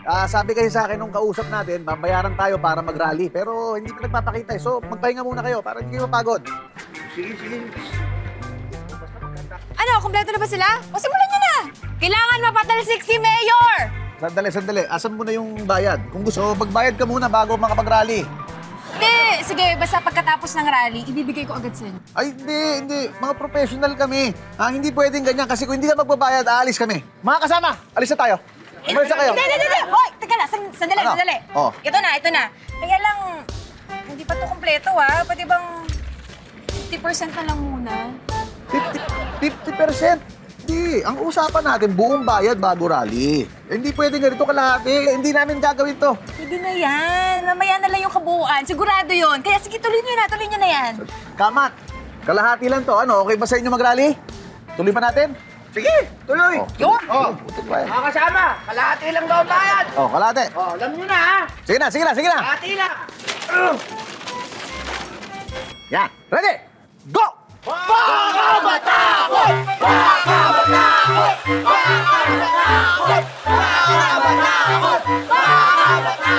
Sabi kasi sa akin nung kausap natin, babayaran tayo para mag-rally. Pero hindi pa nagpapakita eh. So, magpahinga muna kayo para hindi kayo mapagod. Sige, sige. Ano, kumpleto na ba sila? O simulan nyo na! Kailangan mapatalsik si Mayor! Sandali. Asan mo na yung bayad? Kung gusto, magbayad ka muna bago makapag-rally. Hindi, sige, basta pagkatapos ng rally, ibibigay ko agad sa inyo. Ay, hindi. Mga professional kami. Hindi pwedeng ganyan kasi kung hindi ka magbabayad, aalis kami. Mga kasama, alis na tayo. Umalis na kayo. Hindi! Hoy, teka lang, sandali. Oh. Ito na. Kaya lang, hindi pa to kumpleto Pwede bang 50% na lang muna? 50%? Hindi. Ang usapan natin, buong bayad bago rally. Hindi pwedeng ganito kalahati. Hindi namin gagawin to. Pwede na yan. Mamaya na lang yung kabuuan. Sigurado yon. Kaya sige, tuloy nyo na yan. Kamat, kalahati lang to. Ano, okay ba sa inyo mag-rally? Tuloy pa natin? Sige, tuloy. Yun! Oh, mga kasama, kalahati lang daw ang bayad. Kalahati. Oh, alam nyo na ha. Sige na. Kalahati na. Yan. Ready? Go! Baka matakot! Baka matakot! Baka matakot! Baka matakot! Baka matakot!